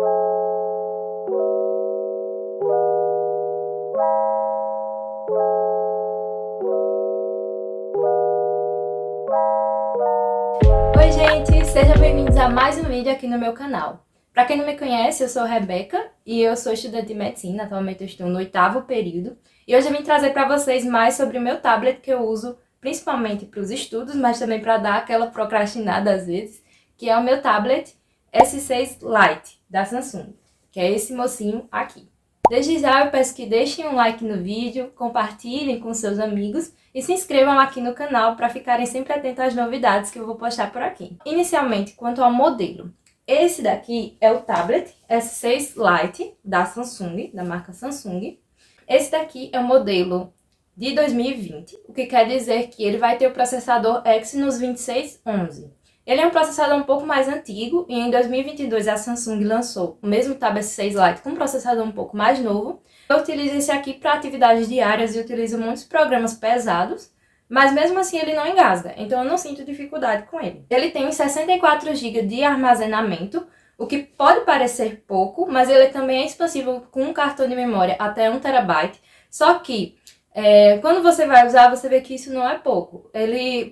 Oi gente, sejam bem-vindos a mais um vídeo aqui no meu canal. Para quem não me conhece, eu sou a Rebeca e eu sou estudante de medicina, atualmente eu estou no 8º período. E hoje eu vim trazer para vocês mais sobre o meu tablet que eu uso principalmente para os estudos, mas também para dar aquela procrastinada às vezes, que é o meu tablet S6 Lite da Samsung, que é esse mocinho aqui. Desde já eu peço que deixem um like no vídeo, compartilhem com seus amigos e se inscrevam aqui no canal para ficarem sempre atentos às novidades que eu vou postar por aqui. Inicialmente, quanto ao modelo. Esse daqui é o tablet S6 Lite da Samsung, da marca Samsung. Esse daqui é o modelo de 2020, o que quer dizer que ele vai ter o processador Exynos 2611. Ele é um processador um pouco mais antigo e em 2022 a Samsung lançou o mesmo tablet S6 Lite com um processador um pouco mais novo. Eu utilizo esse aqui para atividades diárias e utilizo muitos programas pesados, mas mesmo assim ele não engasga, então eu não sinto dificuldade com ele. Ele tem 64 GB de armazenamento, o que pode parecer pouco, mas ele também é expansível com um cartão de memória até 1 TB, só que quando você vai usar, você vê que isso não é pouco.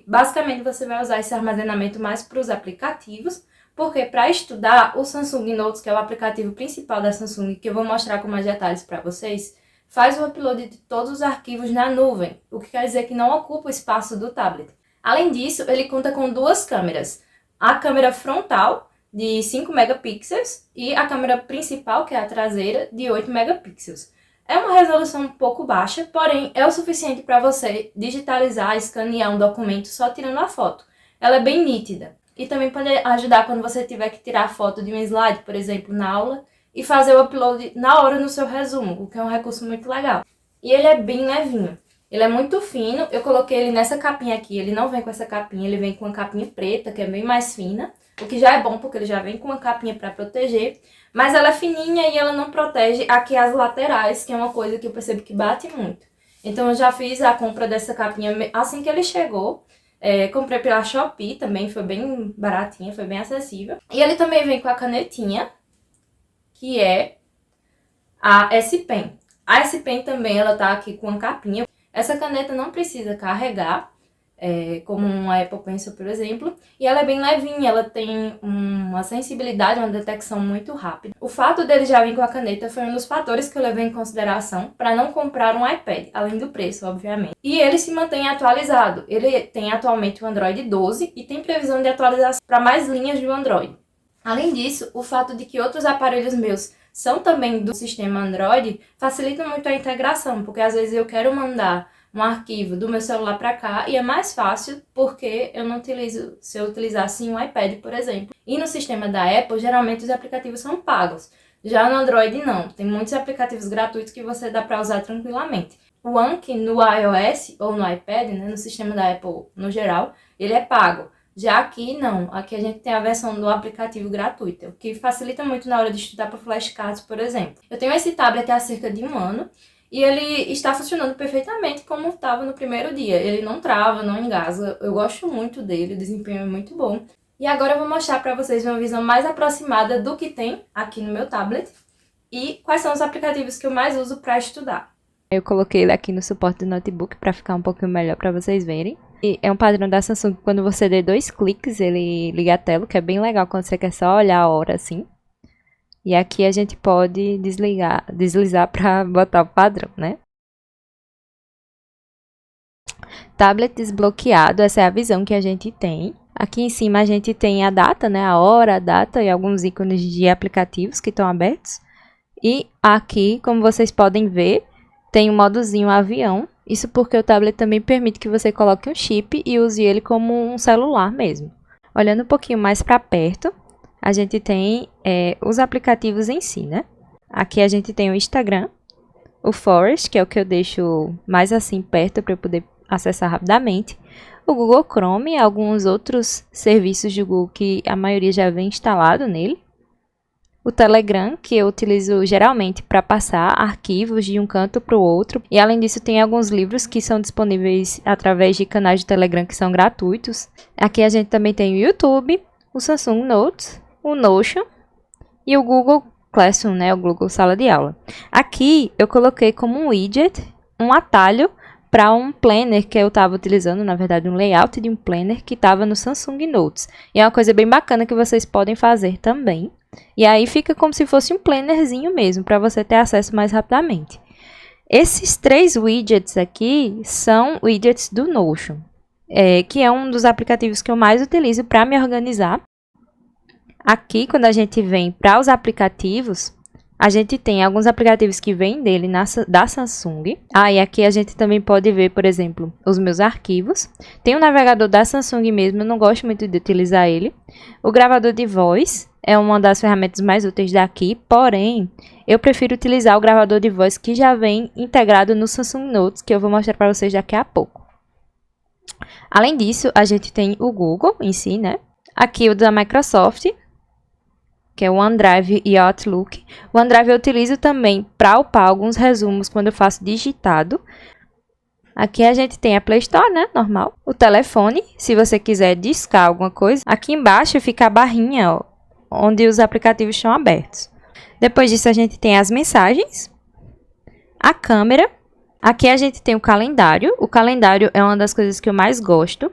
Basicamente, você vai usar esse armazenamento mais para os aplicativos, porque para estudar, o Samsung Notes, que é o aplicativo principal da Samsung, que eu vou mostrar com mais detalhes para vocês, faz o upload de todos os arquivos na nuvem, o que quer dizer que não ocupa o espaço do tablet. Além disso, ele conta com duas câmeras. A câmera frontal, de 5 megapixels, e a câmera principal, que é a traseira, de 8 megapixels. É uma resolução um pouco baixa, porém é o suficiente para você digitalizar, escanear um documento só tirando a foto. Ela é bem nítida e também pode ajudar quando você tiver que tirar foto de um slide, por exemplo, na aula, e fazer o upload na hora no seu resumo, o que é um recurso muito legal. E ele é bem levinho, ele é muito fino, eu coloquei ele nessa capinha aqui, ele não vem com essa capinha, ele vem com uma capinha preta, que é bem mais fina, o que já é bom porque ele já vem com uma capinha para proteger. Mas ela é fininha e ela não protege aqui as laterais, que é uma coisa que eu percebo que bate muito. Então eu já fiz a compra dessa capinha assim que ele chegou. Comprei pela Shopee também, foi bem baratinha, foi bem acessível. E ele também vem com a canetinha, que é a S-Pen. A S-Pen também, ela tá aqui com a capinha. Essa caneta não precisa carregar, como uma Apple Pencil, por exemplo, e ela é bem levinha, ela tem uma sensibilidade, uma detecção muito rápida. O fato dele já vir com a caneta foi um dos fatores que eu levei em consideração para não comprar um iPad, além do preço, obviamente. E ele se mantém atualizado, ele tem atualmente o Android 12 e tem previsão de atualização para mais linhas do Android. Além disso, o fato de que outros aparelhos meus são também do sistema Android facilita muito a integração, porque às vezes eu quero mandar um arquivo do meu celular para cá e é mais fácil porque eu não utilizo, se eu utilizasse um iPad, por exemplo. E no sistema da Apple, geralmente os aplicativos são pagos. Já no Android não, tem muitos aplicativos gratuitos que você dá para usar tranquilamente. O Anki no iOS ou no iPad, né, no sistema da Apple no geral, ele é pago. Já aqui não, aqui a gente tem a versão do aplicativo gratuito, o que facilita muito na hora de estudar para flashcards, por exemplo. Eu tenho esse tablet há cerca de 1 ano, e ele está funcionando perfeitamente como estava no primeiro dia. Ele não trava, não engasga. Eu gosto muito dele, o desempenho é muito bom. E agora eu vou mostrar para vocês uma visão mais aproximada do que tem aqui no meu tablet e quais são os aplicativos que eu mais uso para estudar. Eu coloquei ele aqui no suporte do notebook para ficar um pouquinho melhor para vocês verem. E é um padrão da Samsung, quando você der 2 cliques, ele liga a tela, que é bem legal quando você quer só olhar a hora assim. E aqui a gente pode deslizar para botar o padrão, né? Tablet desbloqueado, essa é a visão que a gente tem. Aqui em cima a gente tem a data, né? A hora, a data e alguns ícones de aplicativos que estão abertos. E aqui, como vocês podem ver, tem um modozinho avião. Isso porque o tablet também permite que você coloque um chip e use ele como um celular mesmo. Olhando um pouquinho mais para perto, a gente tem os aplicativos em si, né? Aqui a gente tem o Instagram, o Forest, que é o que eu deixo mais assim perto para eu poder acessar rapidamente, o Google Chrome e alguns outros serviços do Google que a maioria já vem instalado nele, o Telegram, que eu utilizo geralmente para passar arquivos de um canto para o outro, e além disso tem alguns livros que são disponíveis através de canais de Telegram que são gratuitos. Aqui a gente também tem o YouTube, o Samsung Notes, o Notion e o Google Classroom, né, o Google Sala de Aula. Aqui eu coloquei como um widget um atalho para um planner que eu estava utilizando, na verdade um layout de um planner que estava no Samsung Notes. E é uma coisa bem bacana que vocês podem fazer também. E aí fica como se fosse um plannerzinho mesmo, para você ter acesso mais rapidamente. Esses 3 widgets aqui são widgets do Notion, que é um dos aplicativos que eu mais utilizo para me organizar. Aqui, quando a gente vem para os aplicativos, a gente tem alguns aplicativos que vêm dele da Samsung. E aqui a gente também pode ver, por exemplo, os meus arquivos. Tem um navegador da Samsung mesmo, eu não gosto muito de utilizar ele. O gravador de voz é uma das ferramentas mais úteis daqui, porém, eu prefiro utilizar o gravador de voz que já vem integrado no Samsung Notes, que eu vou mostrar para vocês daqui a pouco. Além disso, a gente tem o Google em si, né? Aqui o da Microsoft, que é o OneDrive e Outlook. O OneDrive eu utilizo também para upar alguns resumos quando eu faço digitado. Aqui a gente tem a Play Store, né, normal. O telefone, se você quiser discar alguma coisa. Aqui embaixo fica a barrinha, ó, onde os aplicativos estão abertos. Depois disso a gente tem as mensagens, a câmera. Aqui a gente tem o calendário. O calendário é uma das coisas que eu mais gosto,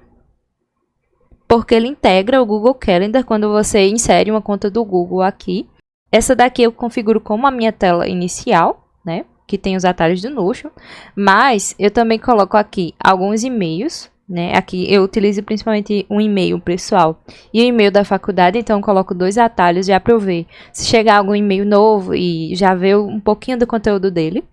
porque ele integra o Google Calendar quando você insere uma conta do Google aqui. Essa daqui eu configuro como a minha tela inicial, né? Que tem os atalhos do Notion. Mas eu também coloco aqui alguns e-mails, né? Aqui eu utilizo principalmente um e-mail pessoal e o e-mail da faculdade. Então eu coloco 2 atalhos já para eu ver se chegar algum e-mail novo e já ver um pouquinho do conteúdo dele.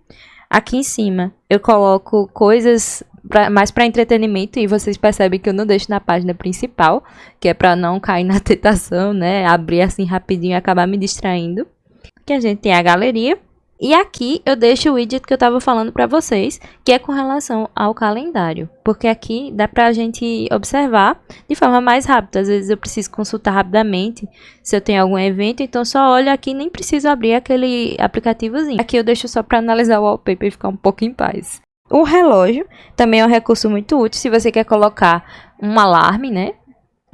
Aqui em cima eu coloco coisas mais para entretenimento, e vocês percebem que eu não deixo na página principal, que é para não cair na tentação, né? Abrir assim rapidinho e acabar me distraindo. Aqui a gente tem a galeria. E aqui eu deixo o widget que eu estava falando para vocês, que é com relação ao calendário. Porque aqui dá para a gente observar de forma mais rápida. Às vezes eu preciso consultar rapidamente se eu tenho algum evento, então só olho aqui e nem preciso abrir aquele aplicativozinho. Aqui eu deixo só para analisar o wallpaper e ficar um pouco em paz. O relógio também é um recurso muito útil se você quer colocar um alarme, né?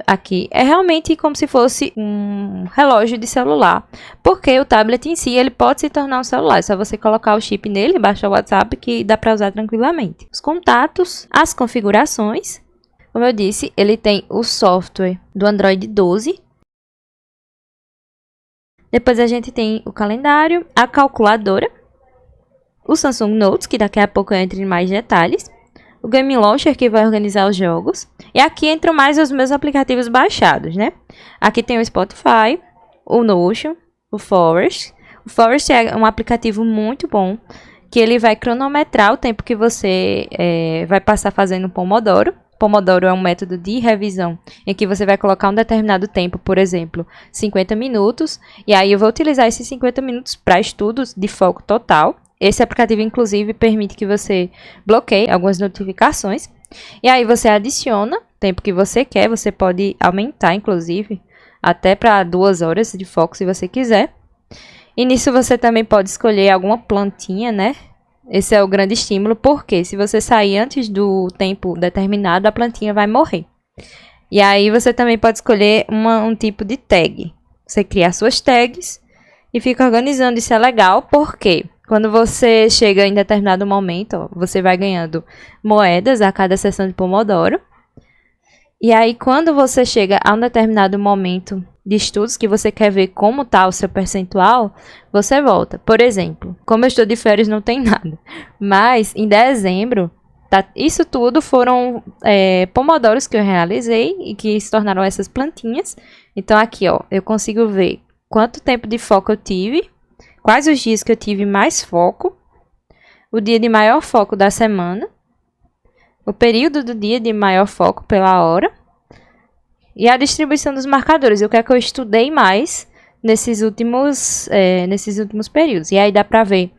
Aqui é realmente como se fosse um relógio de celular, porque o tablet em si ele pode se tornar um celular. É só você colocar o chip nele, baixar o WhatsApp, que dá para usar tranquilamente. Os contatos, as configurações, como eu disse, ele tem o software do Android 12. Depois a gente tem o calendário, a calculadora, o Samsung Notes, que daqui a pouco eu entro em mais detalhes, o Game Launcher, que vai organizar os jogos, e aqui entram mais os meus aplicativos baixados, né? Aqui tem o Spotify, o Notion, o Forest. O Forest é um aplicativo muito bom, que ele vai cronometrar o tempo que você vai passar fazendo Pomodoro. Pomodoro é um método de revisão em que você vai colocar um determinado tempo, por exemplo, 50 minutos, e aí eu vou utilizar esses 50 minutos para estudos de foco total. Esse aplicativo, inclusive, permite que você bloqueie algumas notificações. E aí você adiciona o tempo que você quer. Você pode aumentar, inclusive, até para 2 horas de foco, se você quiser. E nisso você também pode escolher alguma plantinha, né? Esse é o grande estímulo, porque se você sair antes do tempo determinado, a plantinha vai morrer. E aí você também pode escolher um tipo de tag. Você cria suas tags e fica organizando. Isso é legal, porque quando você chega em determinado momento, ó, você vai ganhando moedas a cada sessão de Pomodoro. E aí, quando você chega a um determinado momento de estudos que você quer ver como está o seu percentual, você volta. Por exemplo, como eu estou de férias, não tem nada. Mas, em dezembro, isso tudo foram pomodoros que eu realizei e que se tornaram essas plantinhas. Então, aqui, ó, eu consigo ver quanto tempo de foco eu tive, quais os dias que eu tive mais foco, o dia de maior foco da semana, o período do dia de maior foco pela hora e a distribuição dos marcadores. O que é que eu estudei mais nesses últimos períodos. E aí dá pra ver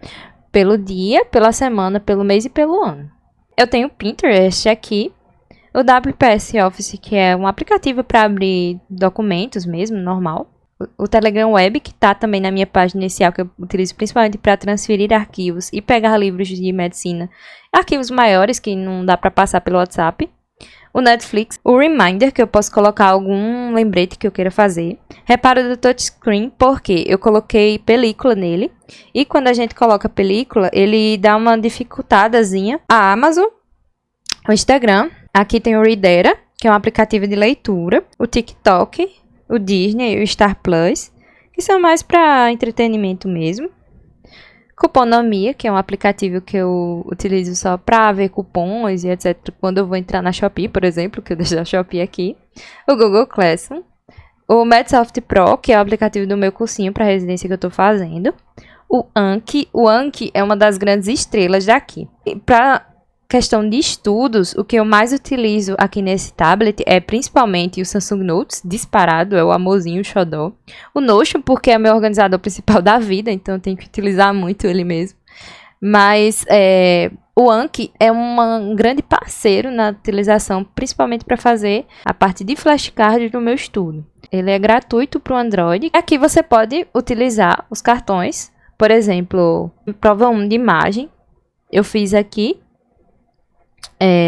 pelo dia, pela semana, pelo mês e pelo ano. Eu tenho o Pinterest aqui, o WPS Office, que é um aplicativo para abrir documentos mesmo, normal. O Telegram Web, que está também na minha página inicial, que eu utilizo principalmente para transferir arquivos e pegar livros de medicina. Arquivos maiores que não dá para passar pelo WhatsApp. o Netflix, o Reminder, que eu posso colocar algum lembrete que eu queira fazer. Reparo do touchscreen, porque eu coloquei película nele. E quando a gente coloca película, ele dá uma dificultadazinha. A Amazon, o Instagram, aqui tem o Readera, que é um aplicativo de leitura. O TikTok, o Disney e o Star Plus, que são mais para entretenimento mesmo. Cuponomia, que é um aplicativo que eu utilizo só para ver cupons e etc. Quando eu vou entrar na Shopee, por exemplo, que eu deixo a Shopee aqui. O Google Classroom. O Medsoft Pro, que é o aplicativo do meu cursinho para residência que eu estou fazendo. O Anki. O Anki é uma das grandes estrelas daqui. Para questão de estudos, o que eu mais utilizo aqui nesse tablet é principalmente o Samsung Notes, disparado, é o amorzinho, o xodó. O Notion, porque é meu organizador principal da vida, então eu tenho que utilizar muito ele mesmo. Mas o Anki é um grande parceiro na utilização, principalmente para fazer a parte de flashcards do meu estudo. Ele é gratuito para o Android. Aqui você pode utilizar os cartões, por exemplo, prova 1 de imagem. Eu fiz aqui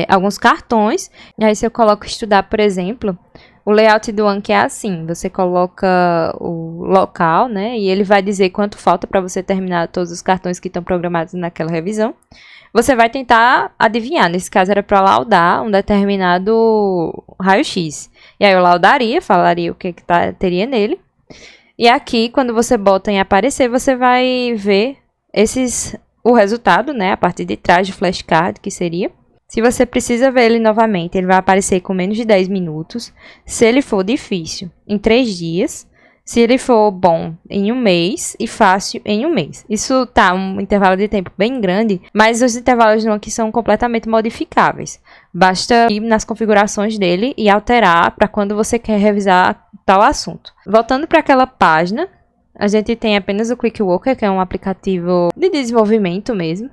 alguns cartões. E aí se eu coloco estudar, por exemplo, o layout do Anki é assim. Você coloca o local, né? E ele vai dizer quanto falta para você terminar todos os cartões que estão programados naquela revisão. Você vai tentar adivinhar. Nesse caso era para laudar um determinado raio-x. E aí eu laudaria, falaria o que teria nele. E aqui, quando você bota em aparecer, você vai ver o resultado, né? A partir de trás do flashcard, que seria. Se você precisa ver ele novamente, ele vai aparecer com menos de 10 minutos. Se ele for difícil, em 3 dias. Se ele for bom, em 1 mês. E fácil, em 1 mês. Isso tá um intervalo de tempo bem grande, mas os intervalos aqui são completamente modificáveis. Basta ir nas configurações dele e alterar para quando você quer revisar tal assunto. Voltando para aquela página, a gente tem apenas o ClickWalker, que é um aplicativo de desenvolvimento mesmo.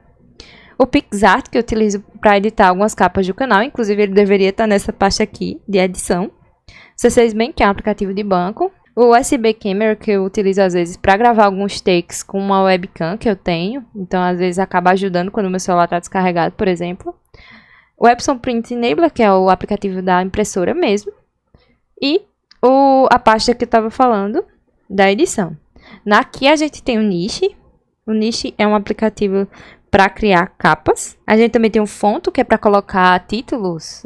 O PixArt, que eu utilizo para editar algumas capas do canal. Inclusive, ele deveria estar nessa pasta aqui, de edição. O C6Man, que é um aplicativo de banco. O USB Camera, que eu utilizo às vezes para gravar alguns takes com uma webcam que eu tenho. Então, às vezes, acaba ajudando quando o meu celular está descarregado, por exemplo. O Epson Print Enabler, que é o aplicativo da impressora mesmo. E a pasta que eu estava falando, da edição. Aqui a gente tem o Niche. O Niche é um aplicativo para criar capas. A gente também tem o Fonto, que é para colocar títulos,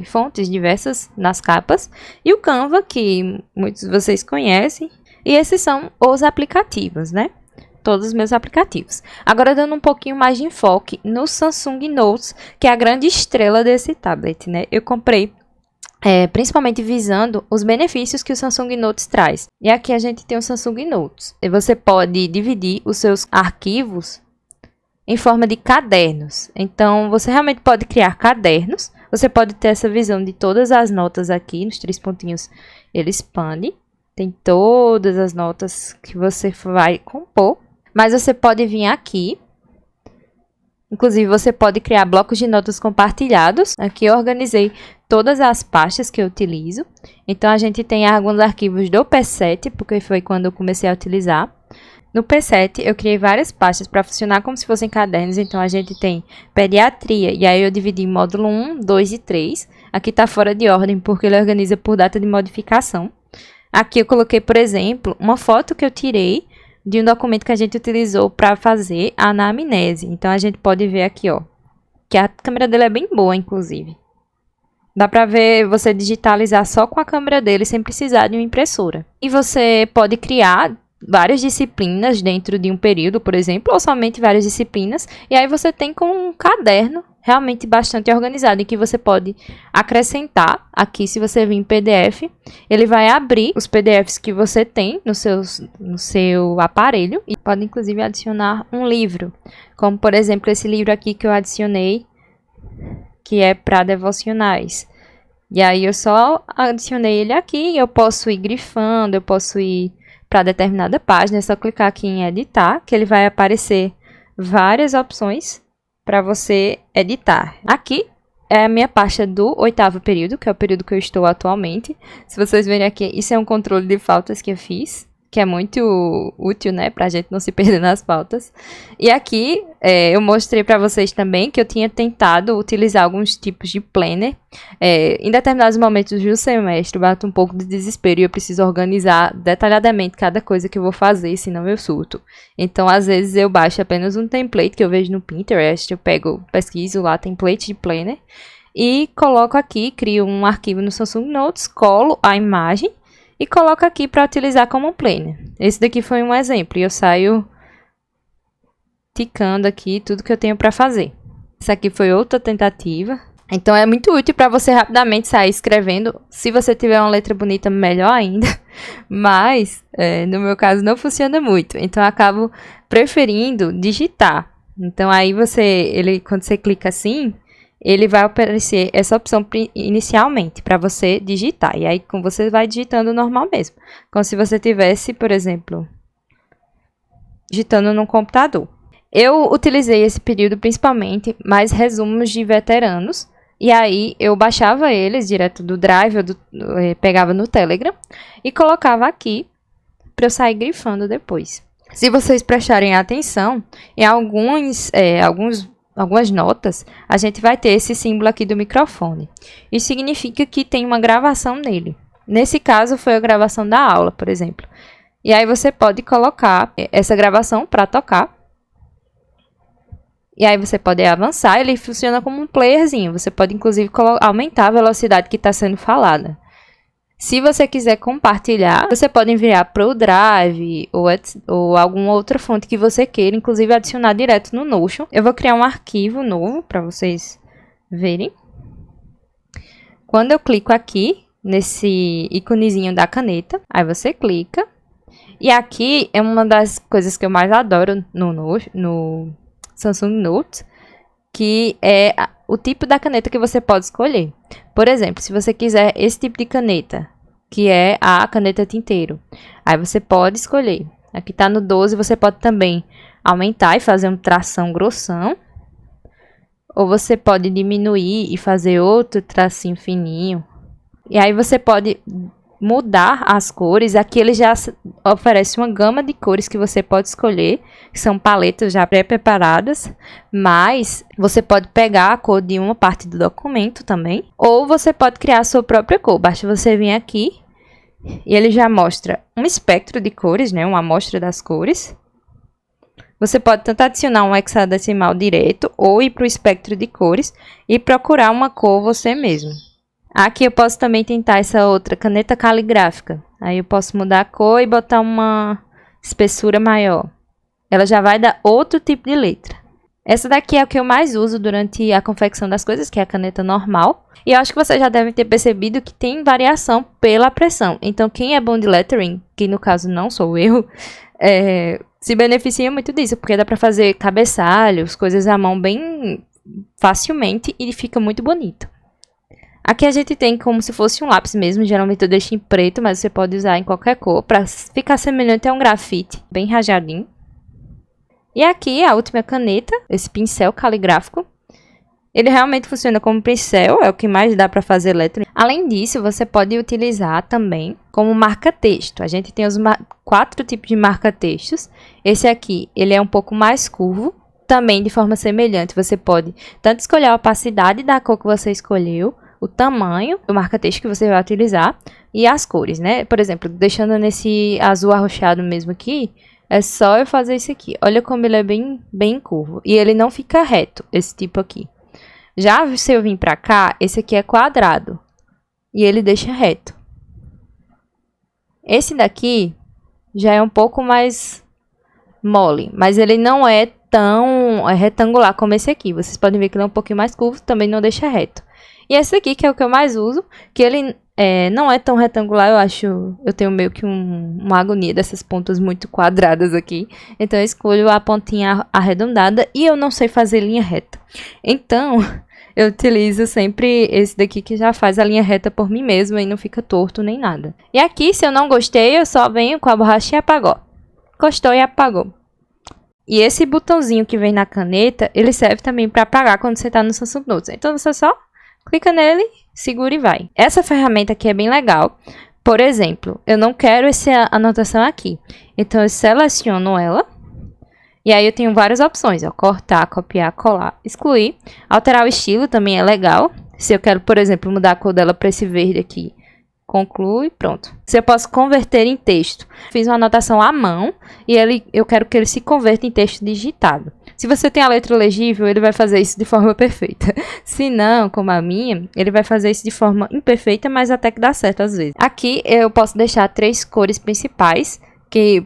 fontes diversas nas capas. E o Canva, que muitos de vocês conhecem. E esses são os aplicativos, né? Todos os meus aplicativos. Agora, dando um pouquinho mais de enfoque no Samsung Notes, que é a grande estrela desse tablet, né? Eu comprei principalmente visando os benefícios que o Samsung Notes traz. E aqui a gente tem o Samsung Notes. E você pode dividir os seus arquivos em forma de cadernos. Então, você realmente pode criar cadernos. Você pode ter essa visão de todas as notas aqui. Nos 3 pontinhos, ele expande. Tem todas as notas que você vai compor. Mas você pode vir aqui. Inclusive, você pode criar blocos de notas compartilhados. Aqui eu organizei todas as pastas que eu utilizo. Então, a gente tem alguns arquivos do P7, porque foi quando eu comecei a utilizar. No P7, eu criei várias pastas para funcionar como se fossem cadernos. Então, a gente tem pediatria. E aí, eu dividi em módulo 1, 2 e 3. Aqui está fora de ordem, porque ele organiza por data de modificação. Aqui, eu coloquei, por exemplo, uma foto que eu tirei de um documento que a gente utilizou para fazer a anamnese. Então, a gente pode ver aqui, ó, que a câmera dele é bem boa, inclusive. Dá para ver você digitalizar só com a câmera dele, sem precisar de uma impressora. E você pode criar várias disciplinas dentro de um período, por exemplo, ou somente várias disciplinas. E aí você tem com um caderno realmente bastante organizado, em que você pode acrescentar aqui, se você vir em PDF, ele vai abrir os PDFs que você tem no seu aparelho e pode inclusive adicionar um livro, como por exemplo esse livro aqui que eu adicionei, que é para devocionais. E aí eu só adicionei ele aqui, eu posso ir grifando, eu posso ir para determinada página, é só clicar aqui em editar, que ele vai aparecer várias opções para você editar. Aqui é a minha pasta do 8º período, que é o período que eu estou atualmente. Se vocês verem aqui, isso é um controle de faltas que eu fiz. que é muito útil, né, pra gente não se perder nas pautas. E aqui eu mostrei pra vocês também que eu tinha tentado utilizar alguns tipos de planner. Em determinados momentos do semestre, bato um pouco de desespero e eu preciso organizar detalhadamente cada coisa que eu vou fazer, senão eu surto. Então, às vezes, eu baixo apenas um template que eu vejo no Pinterest, eu pesquiso lá, template de planner, e coloco aqui, crio um arquivo no Samsung Notes, colo a imagem, e coloco aqui para utilizar como um planner. Esse daqui foi um exemplo. E eu saio ticando aqui tudo que eu tenho para fazer. Essa aqui foi outra tentativa. Então é muito útil para você rapidamente sair escrevendo. Se você tiver uma letra bonita, melhor ainda. Mas no meu caso não funciona muito. Então eu acabo preferindo digitar. Então aí quando você clica assim, ele vai aparecer essa opção inicialmente para você digitar. E aí você vai digitando normal mesmo. Como se você tivesse, por exemplo, digitando no computador. Eu utilizei esse período principalmente mais resumos de veteranos. E aí eu baixava eles direto do Drive, pegava no Telegram e colocava aqui para eu sair grifando depois. Se vocês prestarem atenção, em algumas notas, a gente vai ter esse símbolo aqui do microfone. Isso significa que tem uma gravação nele. Nesse caso, foi a gravação da aula, por exemplo. E aí você pode colocar essa gravação para tocar. E aí você pode avançar, ele funciona como um playerzinho. Você pode, inclusive, aumentar a velocidade que está sendo falada. Se você quiser compartilhar, você pode enviar para o Drive ou alguma outra fonte que você queira, inclusive adicionar direto no Notion. Eu vou criar um arquivo novo para vocês verem. Quando eu clico aqui, nesse íconezinho da caneta, aí você clica. E aqui é uma das coisas que eu mais adoro no Samsung Notes, que é o tipo da caneta que você pode escolher. Por exemplo, se você quiser esse tipo de caneta, que é a caneta tinteiro, aí você pode escolher. Aqui está no 12, você pode também aumentar e fazer um tração grossão. Ou você pode diminuir e fazer outro tracinho fininho. E aí você pode mudar as cores. Aqui ele já oferece uma gama de cores que você pode escolher, que são paletas já pré-preparadas, mas você pode pegar a cor de uma parte do documento também, ou você pode criar a sua própria cor. Basta você vir aqui e ele já mostra um espectro de cores, né, uma amostra das cores. Você pode tanto adicionar um hexadecimal direto ou ir para o espectro de cores e procurar uma cor você mesmo. Aqui eu posso também tentar essa outra caneta caligráfica. Aí eu posso mudar a cor e botar uma espessura maior. Ela já vai dar outro tipo de letra. Essa daqui é o que eu mais uso durante a confecção das coisas, que é a caneta normal. E eu acho que vocês já devem ter percebido que tem variação pela pressão. Então quem é bom de lettering, que no caso não sou eu, se beneficia muito disso, porque dá para fazer cabeçalhos, coisas à mão bem facilmente e fica muito bonito. Aqui a gente tem como se fosse um lápis mesmo, geralmente eu deixo em preto, mas você pode usar em qualquer cor, para ficar semelhante a um grafite, bem rajadinho. E aqui a última caneta, esse pincel caligráfico. Ele realmente funciona como pincel, é o que mais dá para fazer lettering. Além disso, você pode utilizar também como marca-texto. A gente tem os 4 tipos de marca-textos. Esse aqui, ele é um pouco mais curvo, também de forma semelhante. Você pode tanto escolher a opacidade da cor que você escolheu, o tamanho do marca-texto que você vai utilizar e as cores, né? Por exemplo, deixando nesse azul arroxeado mesmo aqui, é só eu fazer isso aqui. Olha como ele é bem curvo. E ele não fica reto, esse tipo aqui. Já se eu vir pra cá, esse aqui é quadrado. E ele deixa reto. Esse daqui já é um pouco mais mole, mas ele não é tão retangular como esse aqui. Vocês podem ver que ele é um pouquinho mais curvo, também não deixa reto. E esse aqui, que é o que eu mais uso, que ele não é tão retangular, eu tenho meio que uma agonia dessas pontas muito quadradas aqui. Então eu escolho a pontinha arredondada e eu não sei fazer linha reta. Então eu utilizo sempre esse daqui que já faz a linha reta por mim mesma e não fica torto nem nada. E aqui, se eu não gostei, eu só venho com a borrachinha e apagou. Encostou e apagou. E esse botãozinho que vem na caneta, ele serve também para apagar quando você está no Samsung Notes. Então você só clica nele, segura e vai. Essa ferramenta aqui é bem legal, Por exemplo, eu não quero essa anotação aqui. Então, eu seleciono ela. E aí, eu tenho várias opções. Ó, cortar, copiar, colar, excluir. Alterar o estilo também é legal. Se eu quero, por exemplo, mudar a cor dela para esse verde aqui. Conclui, pronto. Se eu posso converter em texto. Fiz uma anotação à mão. E eu quero que ele se converta em texto digitado. Se você tem a letra legível, ele vai fazer isso de forma perfeita. Se não, como a minha, ele vai fazer isso de forma imperfeita, mas até que dá certo às vezes. Aqui eu posso deixar 3 cores principais,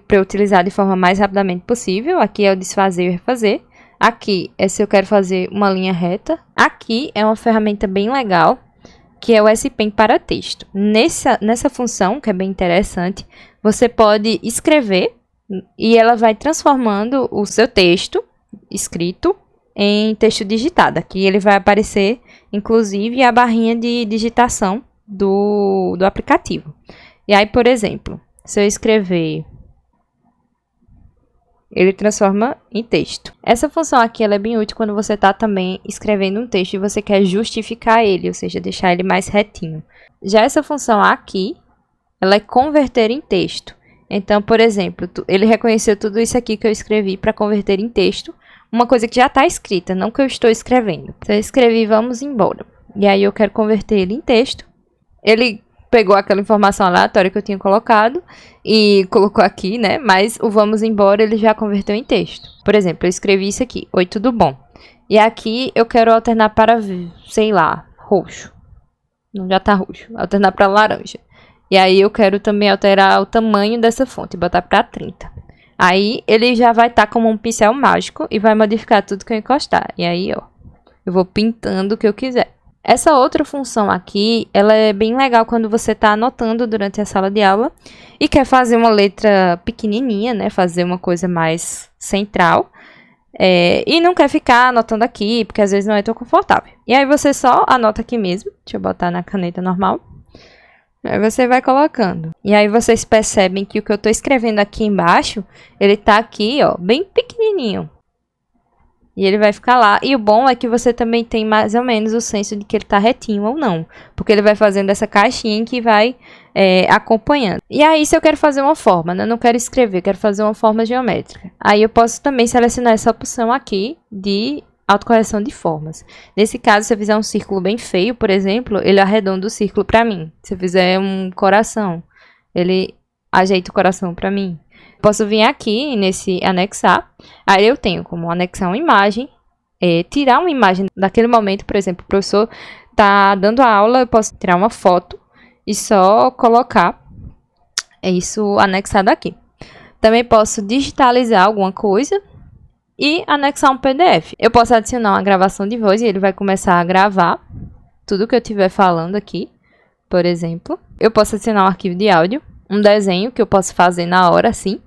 para eu utilizar de forma mais rapidamente possível. Aqui é o desfazer e refazer. Aqui é se eu quero fazer uma linha reta. Aqui é uma ferramenta bem legal, que é o S-Pen para texto. Nessa função, que é bem interessante, você pode escrever e ela vai transformando o seu texto escrito em texto digitado. Aqui ele vai aparecer, inclusive, a barrinha de digitação do aplicativo. E aí, por exemplo, se eu escrever, ele transforma em texto. Essa função aqui ela é bem útil quando você está também escrevendo um texto e você quer justificar ele, ou seja, deixar ele mais retinho. Já essa função aqui, ela é converter em texto. Então, por exemplo, ele reconheceu tudo isso aqui que eu escrevi para converter em texto. Uma coisa que já está escrita, não que eu estou escrevendo. Então, eu escrevi vamos embora. E aí eu quero converter ele em texto. Ele pegou aquela informação aleatória que eu tinha colocado e colocou aqui, né? Mas o vamos embora ele já converteu em texto. Por exemplo, eu escrevi isso aqui. Oi, tudo bom? E aqui eu quero alternar para, sei lá, roxo. Não, já está roxo. Alternar para laranja. E aí eu quero também alterar o tamanho dessa fonte. Botar para 30. Aí ele já vai estar como um pincel mágico e vai modificar tudo que eu encostar. E aí, ó, eu vou pintando o que eu quiser. Essa outra função aqui, ela é bem legal quando você está anotando durante a sala de aula e quer fazer uma letra pequenininha, né? Fazer uma coisa mais central. E não quer ficar anotando aqui, porque às vezes não é tão confortável. E aí você só anota aqui mesmo. Deixa eu botar na caneta normal. Aí você vai colocando. E aí vocês percebem que o que eu estou escrevendo aqui embaixo, ele está aqui, ó, bem pequenininho. E ele vai ficar lá. E o bom é que você também tem mais ou menos o senso de que ele está retinho ou não. Porque ele vai fazendo essa caixinha que vai acompanhando. E aí, se eu quero fazer uma forma, né? Eu não quero escrever, quero fazer uma forma geométrica. Aí eu posso também selecionar essa opção aqui de autocorreção de formas. Nesse caso, se eu fizer um círculo bem feio, por exemplo, ele arredonda o círculo para mim. Se eu fizer um coração, ele ajeita o coração para mim. Posso vir aqui nesse anexar. Aí eu tenho como anexar uma imagem, tirar uma imagem daquele momento, por exemplo, o professor está dando a aula, eu posso tirar uma foto e só colocar isso anexado aqui. Também posso digitalizar alguma coisa e anexar um PDF. Eu posso adicionar uma gravação de voz e ele vai começar a gravar tudo que eu estiver falando aqui, por exemplo. Eu posso adicionar um arquivo de áudio, um desenho que eu posso fazer na hora, assim,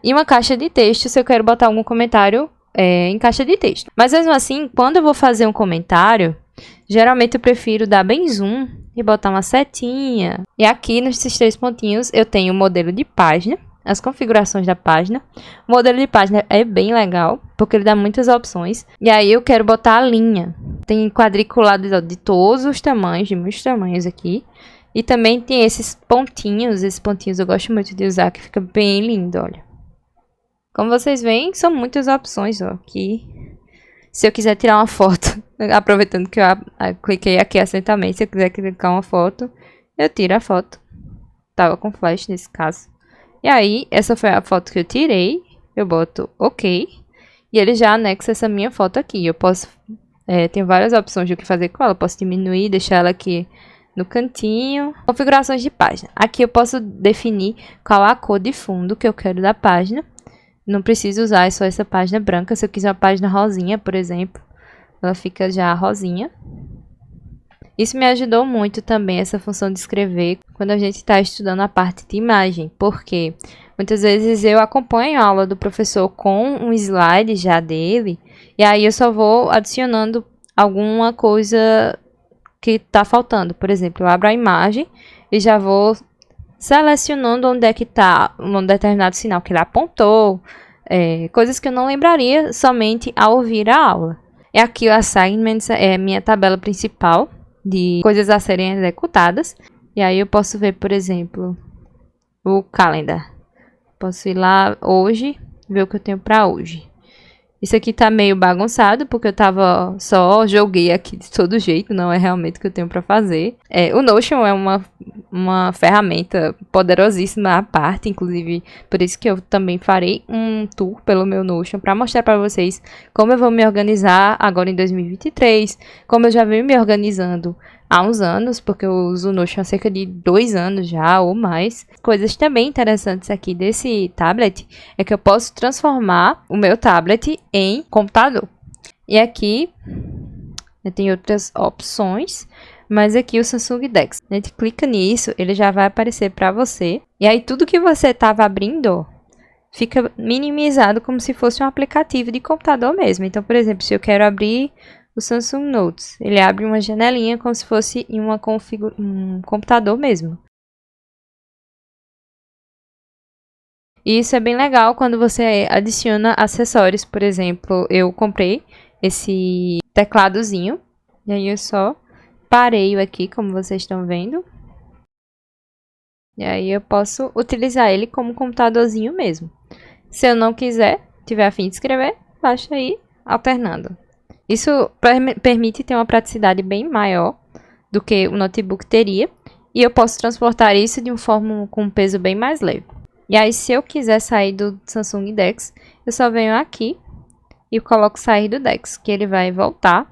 e uma caixa de texto se eu quero botar algum comentário em caixa de texto. Mas mesmo assim, quando eu vou fazer um comentário, geralmente eu prefiro dar bem zoom e botar uma setinha. E aqui nesses 3 pontinhos eu tenho o modelo de página, as configurações da página. O modelo de página é bem legal, porque ele dá muitas opções. E aí eu quero botar a linha. Tem quadriculado de todos os tamanhos, de muitos tamanhos aqui. E também tem esses pontinhos eu gosto muito de usar, que fica bem lindo, olha. Como vocês veem, são muitas opções, ó, aqui. Se eu quiser tirar uma foto, aproveitando que eu cliquei aqui acidentalmente, se eu quiser clicar uma foto, eu tiro a foto. Tava com flash nesse caso. E aí, essa foi a foto que eu tirei. Eu boto OK. E ele já anexa essa minha foto aqui. Eu posso... tem várias opções de o que fazer com ela. Eu posso diminuir, deixar ela aqui no cantinho. Configurações de página. Aqui eu posso definir qual a cor de fundo que eu quero da página. Não preciso usar só essa página branca. Se eu quiser uma página rosinha, por exemplo, ela fica já rosinha. Isso me ajudou muito também, essa função de escrever, quando a gente está estudando a parte de imagem, porque muitas vezes eu acompanho a aula do professor com um slide já dele, e aí eu só vou adicionando alguma coisa que está faltando. Por exemplo, eu abro a imagem e já vou selecionando onde é que está um determinado sinal que ele apontou, coisas que eu não lembraria somente ao ouvir a aula. E aqui o Assignments é a minha tabela principal de coisas a serem executadas. E aí eu posso ver, por exemplo, o calendar. Posso ir lá hoje, ver o que eu tenho pra hoje. Isso aqui tá meio bagunçado, porque eu só joguei aqui de todo jeito, não é realmente o que eu tenho pra fazer. O Notion é uma ferramenta poderosíssima à parte, inclusive por isso que eu também farei um tour pelo meu Notion para mostrar para vocês como eu vou me organizar agora em 2023, como eu já venho me organizando há uns anos, porque eu uso o Notion há cerca de 2 anos já ou mais. Coisas também interessantes aqui desse tablet é que eu posso transformar o meu tablet em computador. E aqui eu tenho outras opções, mas aqui o Samsung DeX. A gente clica nisso, ele já vai aparecer para você. E aí tudo que você estava abrindo fica minimizado como se fosse um aplicativo de computador mesmo. Então, por exemplo, se eu quero abrir o Samsung Notes, ele abre uma janelinha como se fosse em um computador mesmo. E isso é bem legal quando você adiciona acessórios. Por exemplo, eu comprei esse tecladozinho. E aí eu só pareio aqui, como vocês estão vendo. E aí eu posso utilizar ele como computadorzinho mesmo. Se eu não quiser, tiver a fim de escrever, baixa aí alternando. Isso permite ter uma praticidade bem maior do que o notebook teria. E eu posso transportar isso de uma forma com um peso bem mais leve. E aí, se eu quiser sair do Samsung DeX, eu só venho aqui e coloco sair do DeX, que ele vai voltar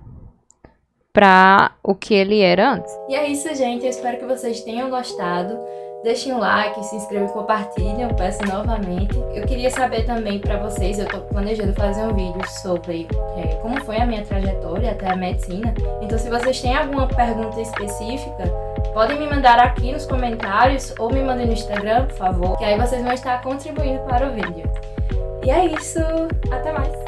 para o que ele era antes. E é isso, gente. Eu espero que vocês tenham gostado. Deixem um like, se inscrevam e compartilhem, eu peço novamente. Eu queria saber também para vocês, eu tô planejando fazer um vídeo sobre como foi a minha trajetória até a medicina. Então, se vocês têm alguma pergunta específica, podem me mandar aqui nos comentários ou me mandem no Instagram, por favor, que aí vocês vão estar contribuindo para o vídeo. E é isso, até mais!